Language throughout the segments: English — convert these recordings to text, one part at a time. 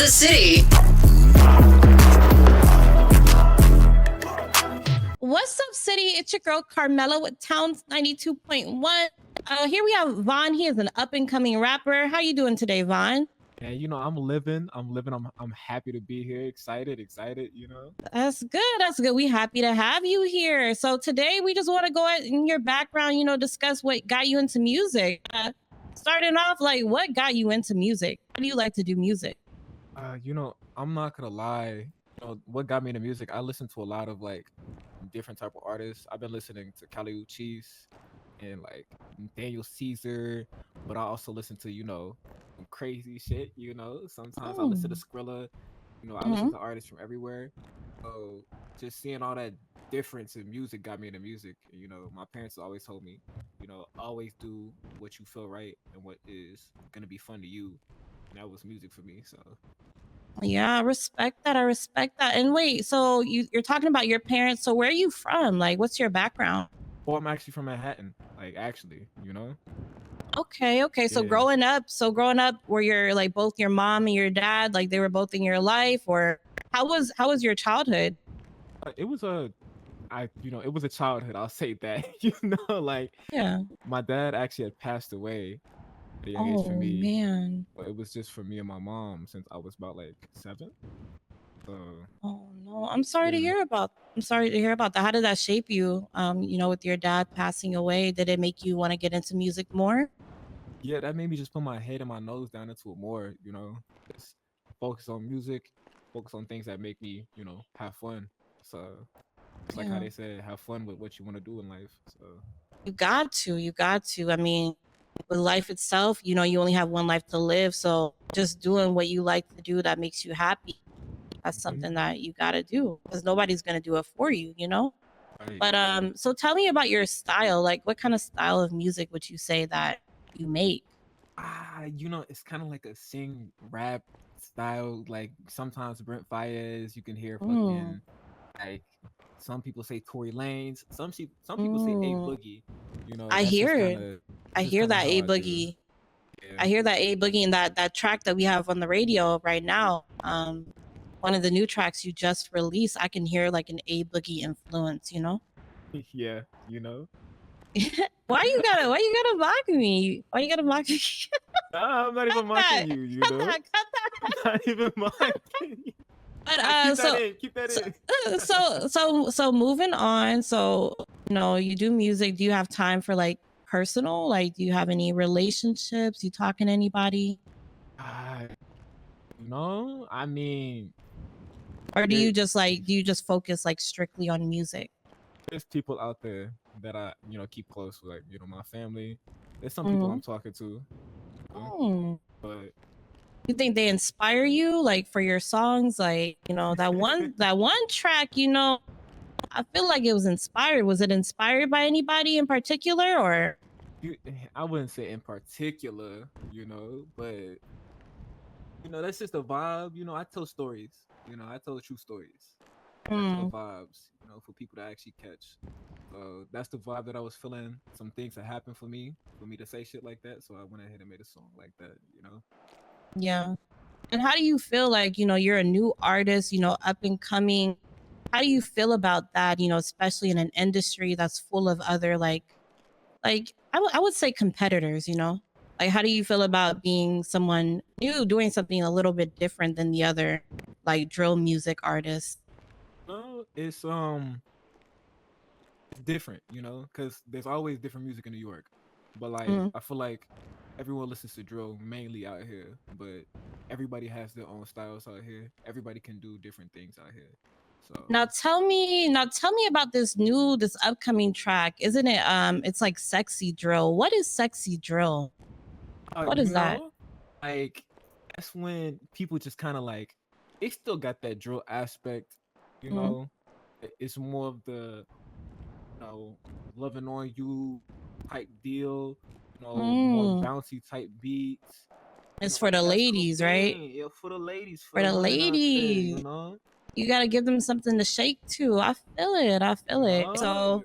the city. What's up, city? It's your girl Carmela with Towns 92.1. Here we have Vaughn. He is an up-and-coming rapper. How you doing today, Vaughn? Yeah, I'm living. I'm happy to be here. Excited. That's good. That's good. We happy to have you here. So today we just want to go in your background, discuss what got you into music. Starting off, like, what got you into music? How do you like to do music? I'm not gonna lie. What got me into music? I listen to a lot of like different type of artists. I've been listening to Kali Uchis and like Daniel Caesar, but I also listen to some crazy shit. Sometimes I listen to Skrilla. I listen to artists from everywhere. So just seeing all that difference in music got me into music. My parents always told me, always do what you feel right and what is gonna be fun to you. And that was music for me. So Yeah, I respect that. I respect that. And wait, so you're talking about your parents. So where are you from? Like, what's your background? well, I'm actually from Manhattan. Like actually. Okay. So Yeah. growing up, were your like both your mom and your dad, like they were both in your life, or how was your childhood? It was it was a childhood. I'll say that. Like Yeah. my dad actually had passed away at a young age for Oh me. man. But it was just for me and my mom since I was about like 7. So Oh no. I'm sorry to hear about. I'm sorry to hear about that. How did that shape you? With your dad passing away, did it make you want to get into music more? yeah, that made me just put my head and my nose down into it more. Just focus on music, focus on things that make me, have fun. So it's like how Yeah. they say, have fun with what you want to do in life. So You got to. You got to. I mean, with life itself, you only have one life to live. So just doing what you like to do that makes you happy. That's something that you got to do because nobody's going to do it for you. right. But so tell me about your style. Like, what kind of style of music would you say that you make? It's kind of like a sing rap style. Like sometimes Brent Fayez, you can hear Mm, fucking like some people say Tory Lanez, some people say A mm. Boogie. I That's just hear kind it. of I that's just hear kind of that how A I do. Boogie. Yeah. I hear that A Boogie and that track that we have on the radio right now. One of the new tracks you just released, I can hear like an A Boogie influence. Yeah. Why you gotta mock me? Why you gotta mock me? Nah, I'm not Cut even that. mocking you. Cut that. Cut I'm that. not even mocking you. But Keep that so in. Keep that so in. so moving on. So you do music. Do you have time for like personal? Like, do you have any relationships? You talking to anybody? Ah, I mean, Or do there, you just focus like strictly on music? there's people out there that I, keep close with, like, my family. There's some people Mm-hmm. I'm talking to, but You think they inspire you like for your songs? Like, that one track, I feel like it was inspired. Was it inspired by anybody in particular or? I wouldn't say in particular, but that's just a vibe. I tell stories. I tell true stories. I tell vibes. For people to actually catch. So that's the vibe that I was feeling. Some things that happened for me to say shit like that. So I went ahead and made a song like that. Yeah. And how do you feel like, you're a new artist, up and coming? How do you feel about that, especially in an industry that's full of other like I would say competitors? Like, how do you feel about being someone new, doing something a little bit different than the other like drill music artists? No, it's different, because there's always different music in New York. But like, Mm. I feel like everyone listens to drill mainly out here, but everybody has their own styles out here. Everybody can do different things out here. So Now tell me about this upcoming track. Isn't it it's like sexy drill. What is sexy drill? What you is that? know, like that's when people just kind of like they still got that drill aspect, you Mm. know. It's more of the loving on you type deal, more Mm. bouncy type beats. It's for the That's ladies, right? cocaine. Yeah, for the ladies, for For the the women out ladies. there. You got to give them something to shake to. I feel it. I feel it. You So, know?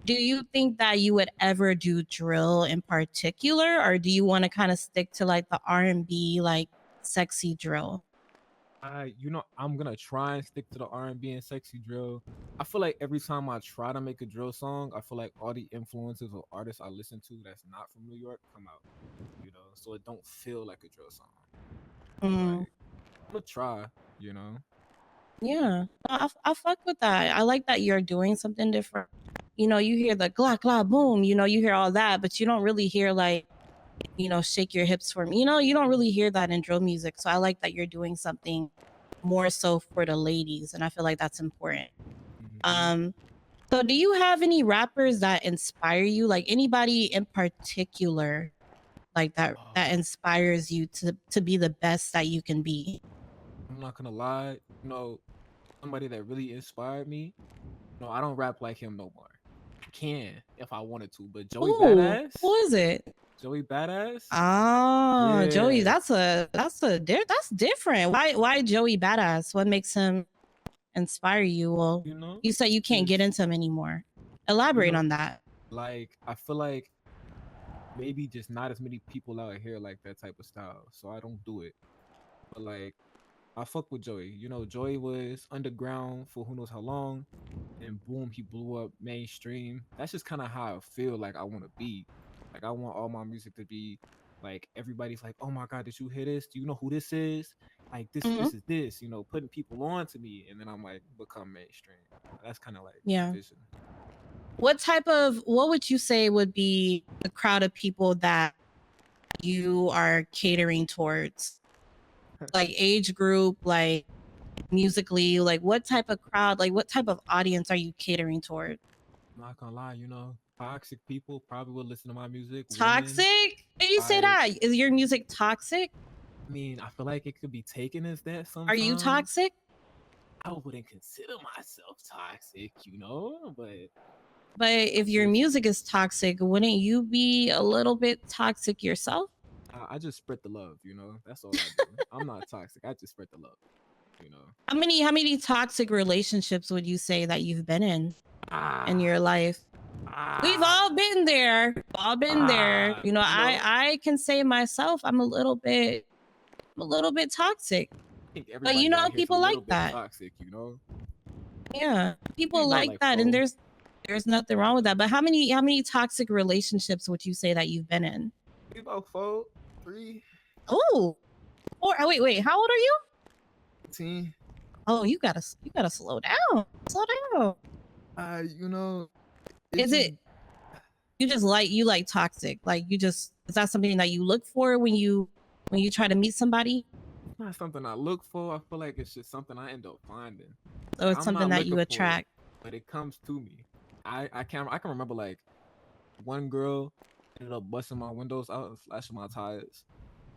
do you think that you would ever do drill in particular, or do you want to kind of stick to like the R&B, like sexy drill? I'm gonna try and stick to the R&B and sexy drill. I feel like every time I try to make a drill song, I feel like all the influences of artists I listen to that's not from New York come out, so it don't feel like a drill song. But Mm, like, I'm gonna try. yeah, I fuck with that. I like that you're doing something different. You hear the glock glock boom. You hear all that, but you don't really hear like shake your hips for me. You don't really hear that in drill music. So I like that you're doing something more so for the ladies, and I feel like that's important. Hmm. Um, so do you have any rappers that inspire you? Like anybody in particular, like that Oh, inspires you to be the best that you can be? I'm not gonna lie. Somebody that really inspired me. No, I don't rap like him no more. I can if I wanted to, but Joey Who Badass, is it? Joey Badass, Oh, Joey, yeah, that's different. Why Joey Badass? What makes him inspire you? Well, you know, you said you can't get just into him anymore. you Elaborate know, on that. like I feel like maybe just not as many people out here like that type of style, so I don't do it. But like I fuck with Joey. Joey was underground for who knows how long, and boom, he blew up mainstream. That's just kind of how I feel like I want to be. Like I want all my music to be like everybody's like, "Oh my god, did you hear this? Do you know who this is? Like this, Hmm. this is this." Putting people on to me, and then I'm like become mainstream. That's kind of like the Yeah. vision. What would you say would be the crowd of people that you are catering towards? Like age group, like musically, like what type of crowd, like what type of audience are you catering toward? Not gonna lie, toxic people probably will listen to my music. Women, Toxic? Did you say I, that? Is your music toxic? I mean, I feel like it could be taken as that Are you sometimes. toxic? I wouldn't consider myself toxic, but But I if your just music is toxic, wouldn't you be a little bit toxic yourself? I just spread the love. That's all I do. I'm not toxic. I just spread the love. How many toxic relationships would you say that you've been in your Ah, life? We've ah, all been there. All been there. ah. I can say myself, I'm a little bit toxic. I think But everybody out here is a people like little bit that. toxic. Yeah. Maybe People not like like that, and four, there's nothing wrong with that. But how many toxic relationships would you say that you've been in? maybe about four, 3, Oh, wait. How old are you? 18. Oh, you gotta slow down. Slow down. It's Is just it you like toxic? Like is that something that you look for when you try to meet somebody? not something I look for. I feel like it's just something I end up finding. Or Like it's I'm something not that you looking for it, attract? but it comes to me. I can remember like one girl ended up busting my windows out and flashing my tires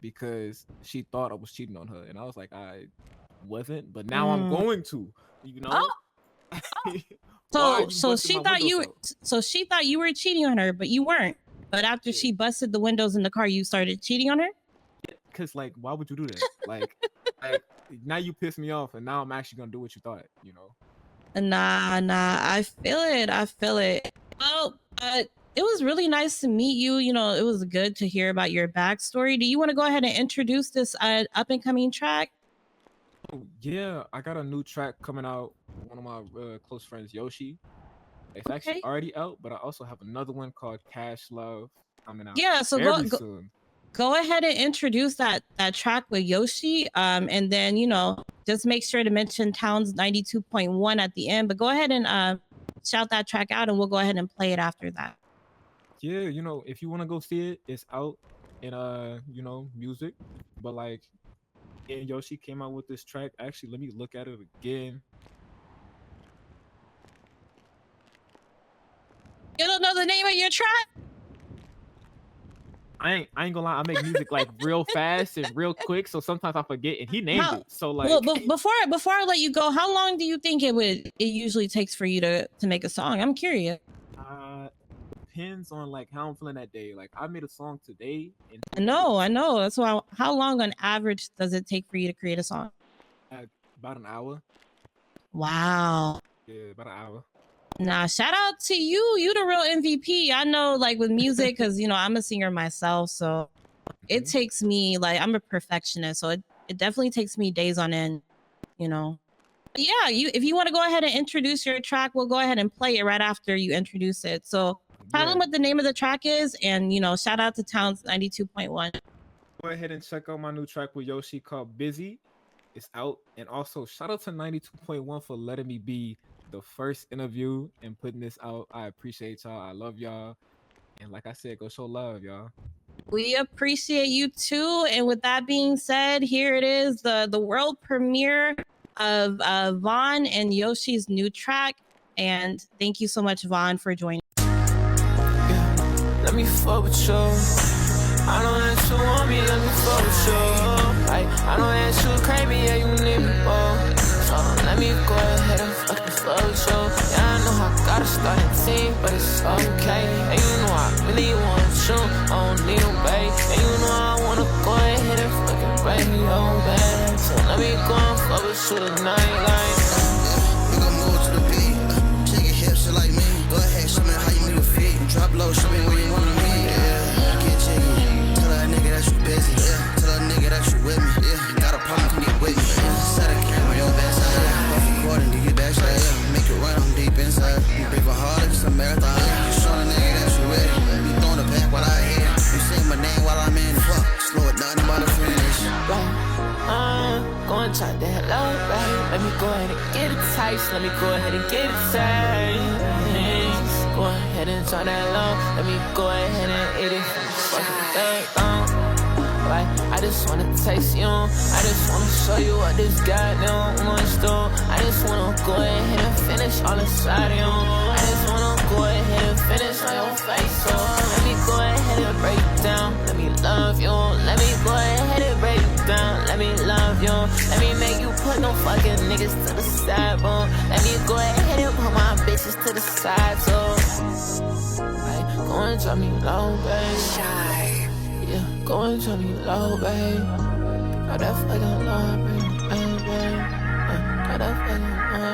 because she thought I was cheating on her, and I was like, I wasn't, but now I'm Mm. going to. You Oh, know, oh. why are So you so busting she my thought windows you out? so she thought you were cheating on her, but you weren't. But after Yeah, she busted the windows in the car, you started cheating on her? because like, why would you do that? Like now you piss me off, and now I'm actually gonna do what you thought. Nah, I feel it. I feel it. Well, it was really nice to meet you. It was good to hear about your backstory. Do you want to go ahead and introduce this up and coming track? Oh yeah, I got a new track coming out. One of my close friends, Yoshi. It's actually Okay. already out, but I also have another one called Cash Love coming out Yeah, so go very go soon. go ahead and introduce that track with Yoshi. And then, just make sure to mention Towns 92.1 at the end. But go ahead and shout that track out, and we'll go ahead and play it after that. Yeah, if you want to go see it, it's out in music. But like, and Yoshi came out with this track. Actually, let me look at it again. You don't know the name of your track? I ain't gonna lie, I make music like real fast and real quick, so sometimes I forget. And he named How it, so well, like, but before I let you go, how long do you think it usually takes for you to make a song? I'm curious. uh, depends on like how I'm feeling that day. Like I made a song today in I 2 minutes. know, I know. That's why. How long on average does it take for you to create a song? uh, about an hour. Wow. Yeah, about an hour. Nah, shout out to you. You the real MVP. I know, like with music, because I'm a singer myself, so it Mhm. takes me, like, I'm a perfectionist, so it definitely takes me days on end you know. But yeah, if you want to go ahead and introduce your track, we'll go ahead and play it right after you introduce it. So tell them what the name of the track is, and shout out to Towns 92.1. Go ahead and check out my new track with Yoshi called Busy. It's out. And also shout out to 92.1 for letting me be the first interview and putting this out. I appreciate y'all. I love y'all. And like I said, go show love, y'all. We appreciate you too. And with that being said, here it is, the world premiere of Vaughn and Yoshi's new track. And thank you so much, Vaughn, for joining. Yeah, let me fuck with you. I know that you want me, let me fuck with you. Like, I know that you crazy, yeah, you need me, boy. So let me go ahead and fucking fuck with you. Yeah, I know I gotta start a team, but it's okay. And you know I really want you, I don't need no babe. And you know I wanna go ahead and fucking bring me home back. So let me go and fuck with you tonight, like. We gon' move to the beat, shake your hips just like me. Go ahead, show me how you move your feet. Drop low, show me where you wanna be. Yeah, get jiggy. Tell that nigga that you busy. Yeah, tell that nigga that you with me. Yeah, got a problem, come get with me. Yeah, set a camera on your backside. Yeah, off recording, do you backside? Yeah, make it run, I'm deep inside. You brave a heart, it's a marathon. You show the nigga that you ready. You throwing it back while I hit it. You say my name while I'm in it. Fuck, slow it down, I'm about to finish. Go and try that hello, right? Let me go ahead and get it tight. Let me go ahead and get it tight. Go ahead and try that low. Let me go ahead and hit it. Fucking that long. Like, I just wanna taste you. I just wanna show you what this goddamn one's do. I just wanna go ahead and finish all inside you. I just wanna go ahead and finish on your face. So let me go ahead and break it down. Let me love you. Let me go ahead and break it down. Let me love you. Let me make you put no fucking niggas to the side, boom. Let me go ahead and put my bitches to the side, so like, go and drop me low, babe. Yeah, go and drop me low, babe. Got that fucking love, babe. Got that fucking love.